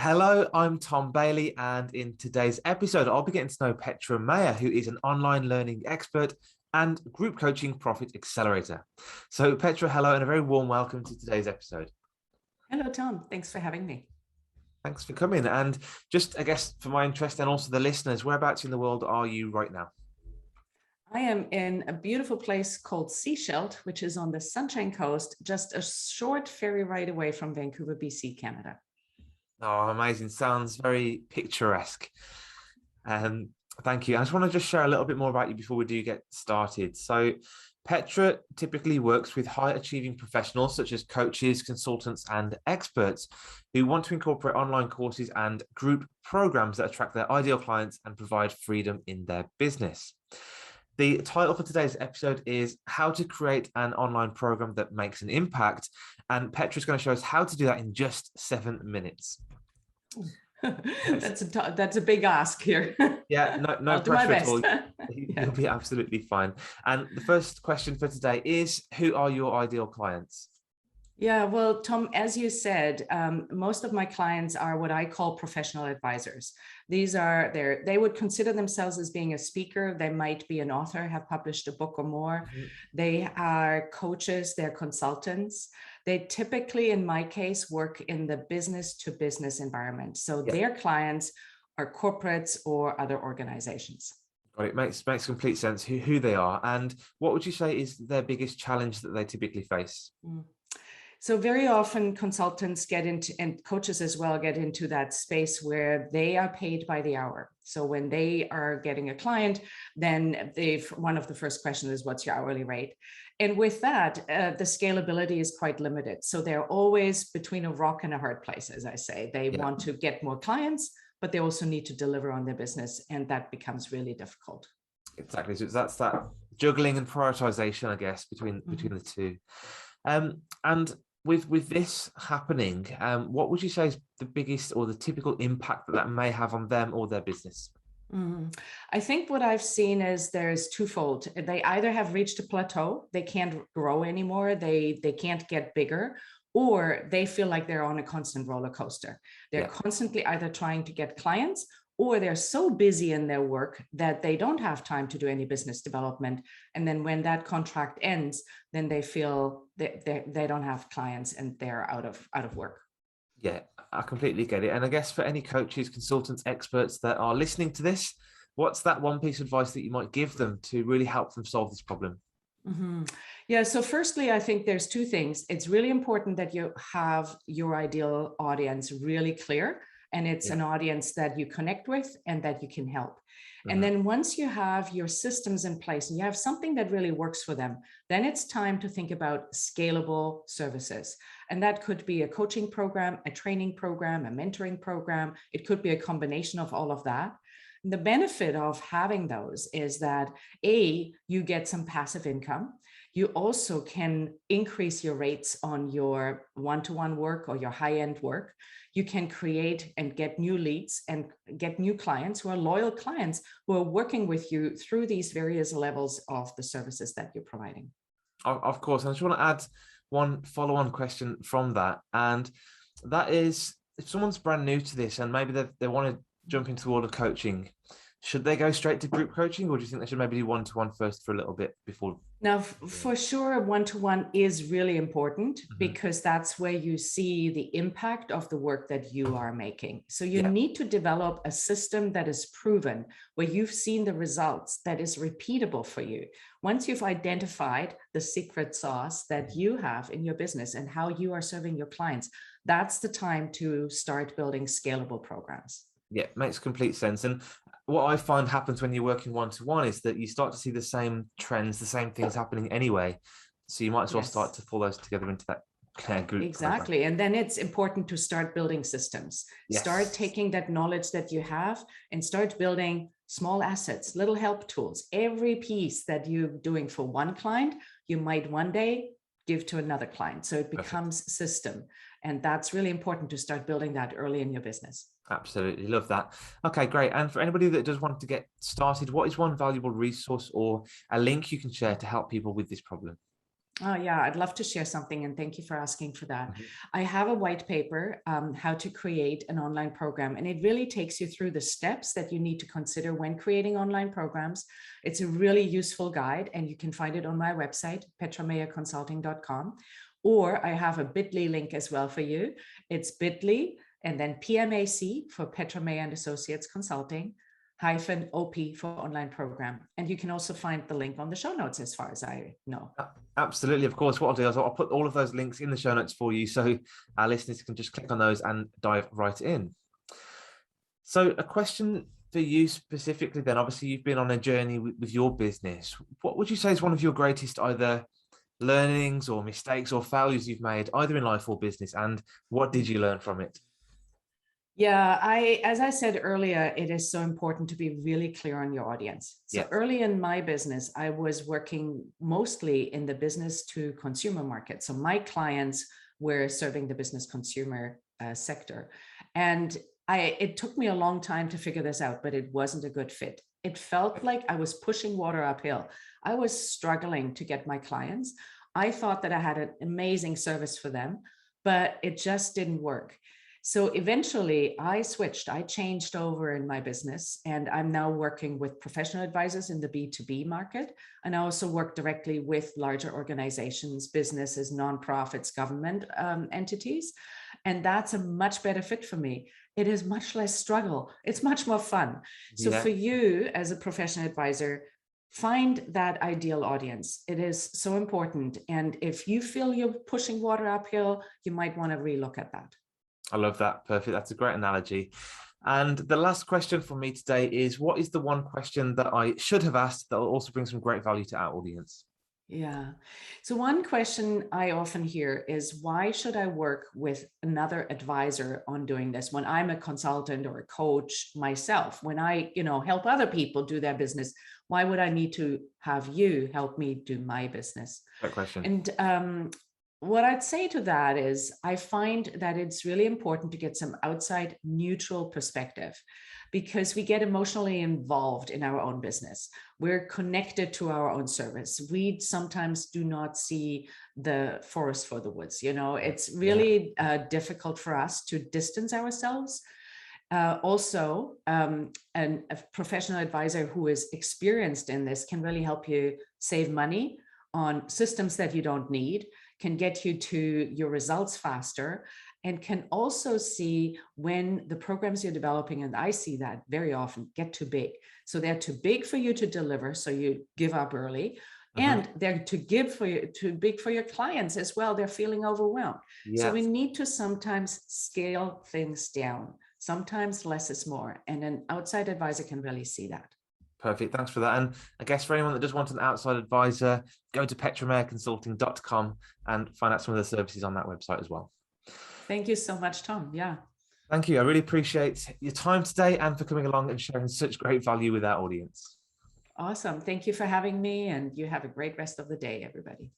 Hello, I'm Tom Bailey, and in today's episode, I'll be getting to know Petra Mayer, who is an online learning expert and group coaching profit accelerator. So, Petra, hello, and a very warm welcome to today's episode. Hello, Tom. Thanks for having me. Thanks for coming. And just, I guess, for my interest and also the listeners, whereabouts in the world are you right now? I am in a beautiful place called Seashell, which is on the Sunshine Coast, just a short ferry ride away from Vancouver, BC, Canada. Oh, amazing. Sounds very picturesque. Thank you. I just want to just share a little bit more about you before we do get started. So, Petra typically works with high achieving professionals such as coaches, consultants, and experts who want to incorporate online courses and group programs that attract their ideal clients and provide freedom in their business. The title for today's episode is How to Create an Online Program That Makes an Impact. And Petra is going to show us how to do that in just 7 minutes. That's a big ask here. Yeah, no I'll do my pressure at best. all. You'll be absolutely fine. And the first question for today is, who are your ideal clients? Yeah, well, Tom, as you said, most of my clients are what I call professional advisors. They would consider themselves as being a speaker. They might be an author, have published a book or more. Mm-hmm. They are coaches, they're consultants. They typically, in my case, work in the business to business environment. So their clients are corporates or other organizations. Got it. Makes complete sense who they are. And what would you say is their biggest challenge that they typically face? So very often consultants get into, and coaches as well, get into that space where they are paid by the hour. So when they are getting a client, then one of the first questions is, what's your hourly rate? And with that, the scalability is quite limited. So they're always between a rock and a hard place, as I say. They want to get more clients, but they also need to deliver on their business. And that becomes really difficult. Exactly. So that's that juggling and prioritization, I guess, between the two. And with this happening, what would you say is the biggest or the typical impact that may have on them or their business? I think what I've seen is there's twofold. They either have reached a plateau, they can't grow anymore, they can't get bigger, or they feel like they're on a constant roller coaster. They're constantly either trying to get clients, or they're so busy in their work that they don't have time to do any business development. And then when that contract ends, then they feel that they don't have clients and they're out of work. Yeah, I completely get it. And I guess for any coaches, consultants, experts that are listening to this, what's that one piece of advice that you might give them to really help them solve this problem? Yeah, so firstly, I think there's two things. It's really important that you have your ideal audience really clear. And it's an audience that you connect with and that you can help. And then once you have your systems in place and you have something that really works for them, then it's time to think about scalable services. And that could be a coaching program, a training program, a mentoring program. It could be a combination of all of that. And the benefit of having those is that you get some passive income. You also can increase your rates on your one-to-one work or your high-end work. You can create and get new leads and get new clients who are loyal clients who are working with you through these various levels of the services that you're providing. Of course. I just want to add one follow-on question from that. And that is, if someone's brand new to this and maybe they want to jump into the world of coaching, should they go straight to group coaching, or do you think they should maybe do one-to-one first for a little bit before? Now, for sure, one-to-one is really important because that's where you see the impact of the work that you are making. So you need to develop a system that is proven, where you've seen the results, that is repeatable for you. Once you've identified the secret sauce that you have in your business and how you are serving your clients, that's the time to start building scalable programs. Yeah, makes complete sense. And what I find happens when you're working one-to-one is that you start to see the same trends, the same things happening anyway. So you might as well start to pull those together into that group. Exactly. Program. And then it's important to start building systems. Start taking that knowledge that you have and start building small assets, little help tools. Every piece that you're doing for one client, you might one day give to another client. So it becomes system. And that's really important to start building that early in your business. Absolutely. Love that. Okay, great. And for anybody that does want to get started, what is one valuable resource or a link you can share to help people with this problem? Oh, yeah, I'd love to share something, and thank you for asking for that. Mhm. I have a white paper, how to create an online program, and it really takes you through the steps that you need to consider when creating online programs. It's a really useful guide, and you can find it on my website, petramayerconsulting.com, or I have a bit.ly link as well for you. It's bit.ly and then PMAC for Petra Mayer and Associates Consulting, -OP for online program. And you can also find the link on the show notes as far as I know. Absolutely, of course. What I'll do is I'll put all of those links in the show notes for you, so our listeners can just click on those and dive right in. So a question for you specifically then, obviously you've been on a journey with your business. What would you say is one of your greatest either learnings or mistakes or failures you've made either in life or business, and what did you learn from it? Yeah, as I said earlier, it is so important to be really clear on your audience. So Yeah. early in my business, I was working mostly in the business to consumer market. So my clients were serving the business consumer sector. And it took me a long time to figure this out, but it wasn't a good fit. It felt like I was pushing water uphill. I was struggling to get my clients. I thought that I had an amazing service for them, but it just didn't work. So eventually I switched, I changed over in my business, and I'm now working with professional advisors in the B2B market. And I also work directly with larger organizations, businesses, nonprofits, government entities. And that's a much better fit for me. It is much less struggle. It's much more fun. So Yeah. for you as a professional advisor, find that ideal audience. It is so important. And if you feel you're pushing water uphill, you might want to relook at that. I love that. Perfect. That's a great analogy. And the last question for me today is, what is the one question that I should have asked that will also bring some great value to our audience? Yeah. So one question I often hear is, why should I work with another advisor on doing this when I'm a consultant or a coach myself? When I, help other people do their business, why would I need to have you help me do my business? Great question. And what I'd say to that is, I find that it's really important to get some outside neutral perspective, because we get emotionally involved in our own business. We're connected to our own service. We sometimes do not see the forest for the woods. It's really difficult for us to distance ourselves. Also, a professional advisor who is experienced in this can really help you save money on systems that you don't need, can get you to your results faster, and can also see when the programs you're developing, and I see that very often, get too big. So they're too big for you to deliver, so you give up early. And they're too big for your clients as well. They're feeling overwhelmed. Yes. So we need to sometimes scale things down. Sometimes less is more. And an outside advisor can really see that. Perfect. Thanks for that. And I guess for anyone that does want an outside advisor, go to petramayerconsulting.com and find out some of the services on that website as well. Thank you so much, Tom. Yeah. Thank you. I really appreciate your time today and for coming along and sharing such great value with our audience. Awesome. Thank you for having me, and you have a great rest of the day, everybody.